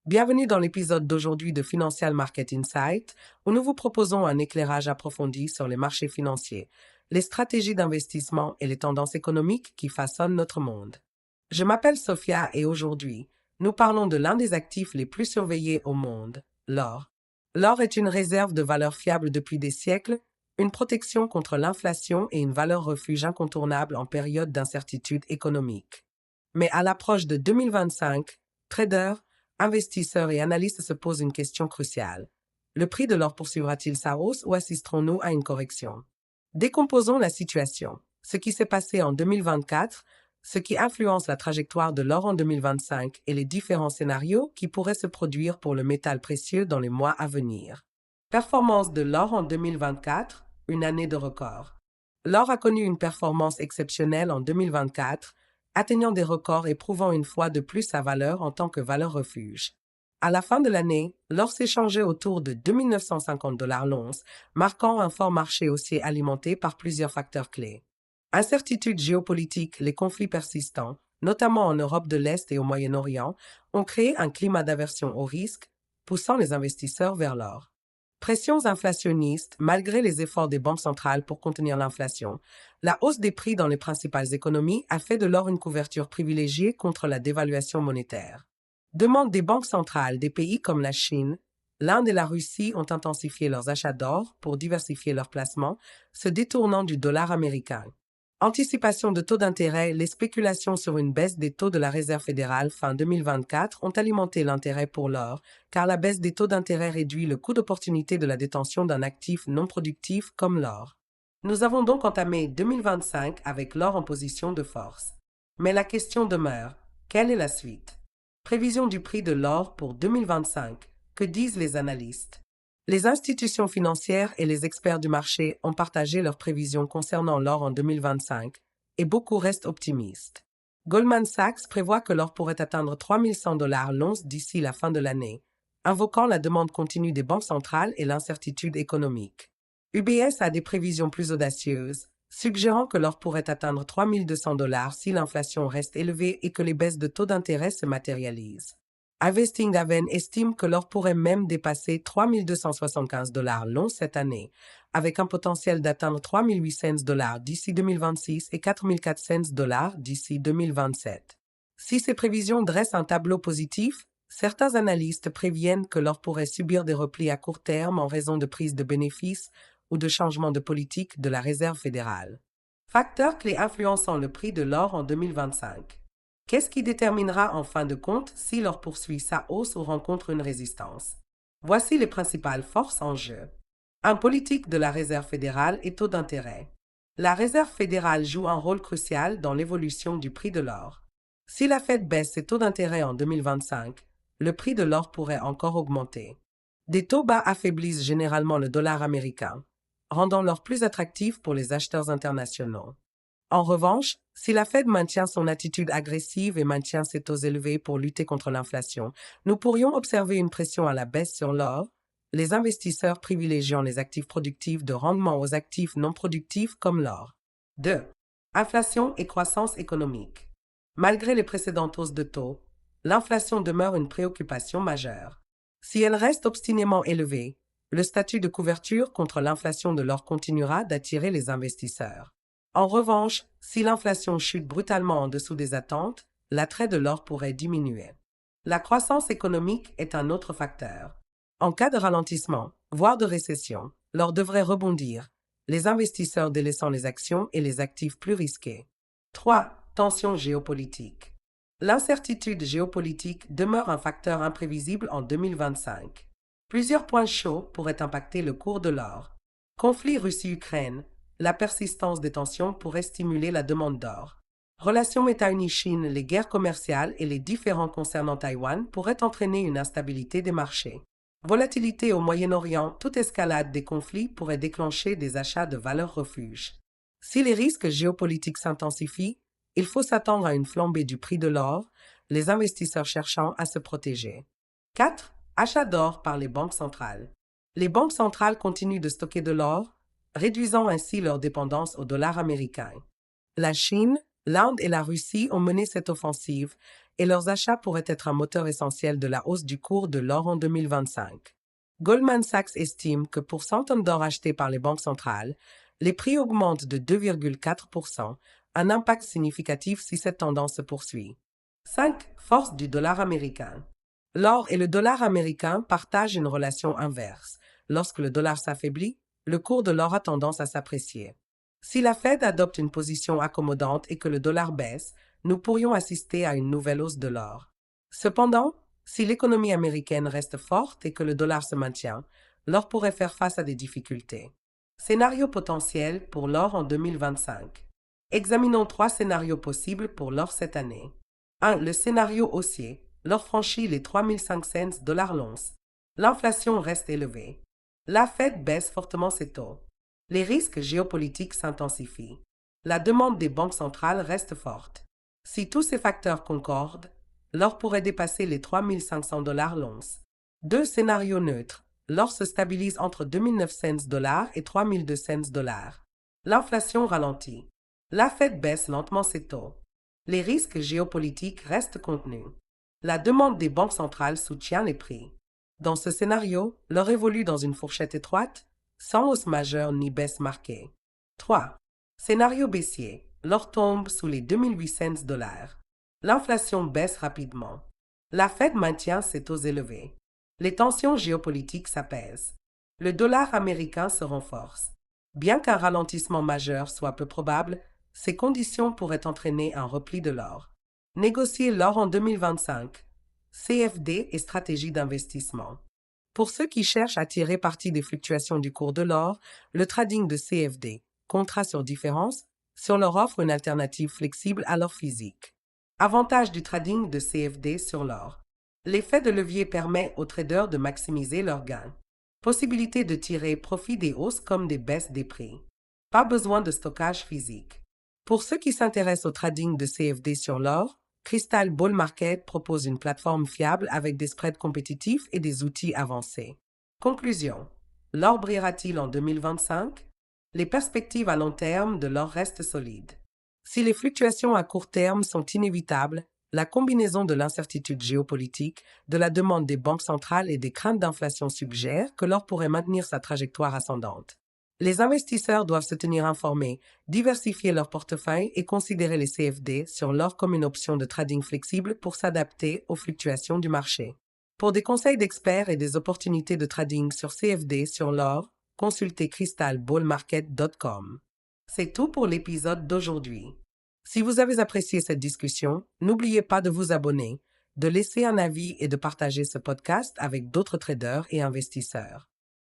Bienvenue dans l'épisode d'aujourd'hui de Financial Market Insight, où nous vous proposons un éclairage approfondi sur les marchés financiers, les stratégies d'investissement et les tendances économiques qui façonnent notre monde. Je m'appelle Sophia et aujourd'hui, nous parlons de l'un des actifs les plus surveillés au monde, l'or. L'or est une réserve de valeur fiable depuis des siècles, une protection contre l'inflation et une valeur refuge incontournable en période d'incertitude économique. Mais à l'approche de 2025, traders, investisseurs et analystes se posent une question cruciale. Le prix de l'or poursuivra-t-il sa hausse ou assisterons-nous à une correction? Décomposons la situation. Ce qui s'est passé en 2024, ce qui influence la trajectoire de l'or en 2025 et les différents scénarios qui pourraient se produire pour le métal précieux dans les mois à venir. Performance de l'or en 2024, une année de record. L'or a connu une performance exceptionnelle en 2024, atteignant des records et prouvant une fois de plus sa valeur en tant que valeur refuge. À la fin de l'année, l'or s'échangeait autour de 2 950 $ l'once, marquant un fort marché haussier alimenté par plusieurs facteurs clés. Incertitudes géopolitiques, les conflits persistants, notamment en Europe de l'Est et au Moyen-Orient, ont créé un climat d'aversion au risque, poussant les investisseurs vers l'or. Pressions inflationnistes, malgré les efforts des banques centrales pour contenir l'inflation, la hausse des prix dans les principales économies a fait de l'or une couverture privilégiée contre la dévaluation monétaire. Demande des banques centrales des pays comme la Chine, l'Inde et la Russie ont intensifié leurs achats d'or pour diversifier leurs placements, se détournant du dollar américain. Anticipation de taux d'intérêt, les spéculations sur une baisse des taux de la Réserve fédérale fin 2024 ont alimenté l'intérêt pour l'or, car la baisse des taux d'intérêt réduit le coût d'opportunité de la détention d'un actif non productif comme l'or. Nous avons donc entamé 2025 avec l'or en position de force. Mais la question demeure, quelle est la suite? Prévision du prix de l'or pour 2025. Que disent les analystes? Les institutions financières et les experts du marché ont partagé leurs prévisions concernant l'or en 2025, et beaucoup restent optimistes. Goldman Sachs prévoit que l'or pourrait atteindre 3 100 $ l'once d'ici la fin de l'année, invoquant la demande continue des banques centrales et l'incertitude économique. UBS a des prévisions plus audacieuses, suggérant que l'or pourrait atteindre 3 200 $ si l'inflation reste élevée et que les baisses de taux d'intérêt se matérialisent. Investing Haven estime que l'or pourrait même dépasser 3 275 $ l'once cette année, avec un potentiel d'atteindre 3 800 $ d'ici 2026 et 4 400 $ d'ici 2027. Si ces prévisions dressent un tableau positif, certains analystes préviennent que l'or pourrait subir des replis à court terme en raison de prises de bénéfices ou de changements de politique de la Réserve fédérale. Facteurs clés influençant le prix de l'or en 2025. Qu'est-ce qui déterminera en fin de compte si l'or poursuit sa hausse ou rencontre une résistance? Voici les principales forces en jeu. Un politique de la Réserve fédérale et taux d'intérêt. La Réserve fédérale joue un rôle crucial dans l'évolution du prix de l'or. Si la Fed baisse ses taux d'intérêt en 2025, le prix de l'or pourrait encore augmenter. Des taux bas affaiblissent généralement le dollar américain, rendant l'or plus attractif pour les acheteurs internationaux. En revanche, si la Fed maintient son attitude agressive et maintient ses taux élevés pour lutter contre l'inflation, nous pourrions observer une pression à la baisse sur l'or, les investisseurs privilégiant les actifs productifs de rendement aux actifs non productifs comme l'or. 2. Inflation et croissance économique. Malgré les précédentes hausses de taux, l'inflation demeure une préoccupation majeure. Si elle reste obstinément élevée, le statut de couverture contre l'inflation de l'or continuera d'attirer les investisseurs. En revanche, si l'inflation chute brutalement en dessous des attentes, l'attrait de l'or pourrait diminuer. La croissance économique est un autre facteur. En cas de ralentissement, voire de récession, l'or devrait rebondir, les investisseurs délaissant les actions et les actifs plus risqués. 3. Tensions géopolitiques. L'incertitude géopolitique demeure un facteur imprévisible en 2025. Plusieurs points chauds pourraient impacter le cours de l'or. Conflit Russie-Ukraine. La persistance des tensions pourrait stimuler la demande d'or. Relations États-Unis-Chine, les guerres commerciales et les différends concernant Taïwan pourraient entraîner une instabilité des marchés. Volatilité au Moyen-Orient, toute escalade des conflits pourrait déclencher des achats de valeurs refuges. Si les risques géopolitiques s'intensifient, il faut s'attendre à une flambée du prix de l'or, les investisseurs cherchant à se protéger. 4. Achat d'or par les banques centrales. Les banques centrales continuent de stocker de l'or, réduisant ainsi leur dépendance au dollar américain. La Chine, l'Inde et la Russie ont mené cette offensive, et leurs achats pourraient être un moteur essentiel de la hausse du cours de l'or en 2025. Goldman Sachs estime que pour 100 tonnes d'or achetées par les banques centrales, les prix augmentent de 2,4%, un impact significatif si cette tendance se poursuit. 5. Force du dollar américain. L'or et le dollar américain partagent une relation inverse. Lorsque le dollar s'affaiblit, le cours de l'or a tendance à s'apprécier. Si la Fed adopte une position accommodante et que le dollar baisse, nous pourrions assister à une nouvelle hausse de l'or. Cependant, si l'économie américaine reste forte et que le dollar se maintient, l'or pourrait faire face à des difficultés. Scénario potentiel pour l'or en 2025. Examinons 3 scénarios possibles pour l'or cette année. 1. Le scénario haussier. L'or franchit les 3500 dollars l'once. L'inflation reste élevée. La Fed baisse fortement ses taux. Les risques géopolitiques s'intensifient. La demande des banques centrales reste forte. Si tous ces facteurs concordent, l'or pourrait dépasser les 3500 dollars l'once. 2 scénarios neutres. L'or se stabilise entre 2900 dollars et 3200 dollars. L'inflation ralentit. La Fed baisse lentement ses taux. Les risques géopolitiques restent contenus. La demande des banques centrales soutient les prix. Dans ce scénario, l'or évolue dans une fourchette étroite, sans hausse majeure ni baisse marquée. 3. Scénario baissier. L'or tombe sous les 2800 dollars. L'inflation baisse rapidement. La Fed maintient ses taux élevés. Les tensions géopolitiques s'apaisent. Le dollar américain se renforce. Bien qu'un ralentissement majeur soit peu probable, ces conditions pourraient entraîner un repli de l'or. Négocier l'or en 2025. CFD et stratégie d'investissement. Pour ceux qui cherchent à tirer parti des fluctuations du cours de l'or, le trading de CFD, contrat sur différence, leur offre une alternative flexible à l'or physique. Avantage du trading de CFD sur l'or. L'effet de levier permet aux traders de maximiser leurs gains. Possibilité de tirer profit des hausses comme des baisses des prix. Pas besoin de stockage physique. Pour ceux qui s'intéressent au trading de CFD sur l'or, Crystal Bull Market propose une plateforme fiable avec des spreads compétitifs et des outils avancés. Conclusion. L'or brillera-t-il en 2025? Les perspectives à long terme de l'or restent solides. Si les fluctuations à court terme sont inévitables, la combinaison de l'incertitude géopolitique, de la demande des banques centrales et des craintes d'inflation suggère que l'or pourrait maintenir sa trajectoire ascendante. Les investisseurs doivent se tenir informés, diversifier leur portefeuille et considérer les CFD sur l'or comme une option de trading flexible pour s'adapter aux fluctuations du marché. Pour des conseils d'experts et des opportunités de trading sur CFD sur l'or, consultez crystalbullmarket.com. C'est tout pour l'épisode d'aujourd'hui. Si vous avez apprécié cette discussion, n'oubliez pas de vous abonner, de laisser un avis et de partager ce podcast avec d'autres traders et investisseurs.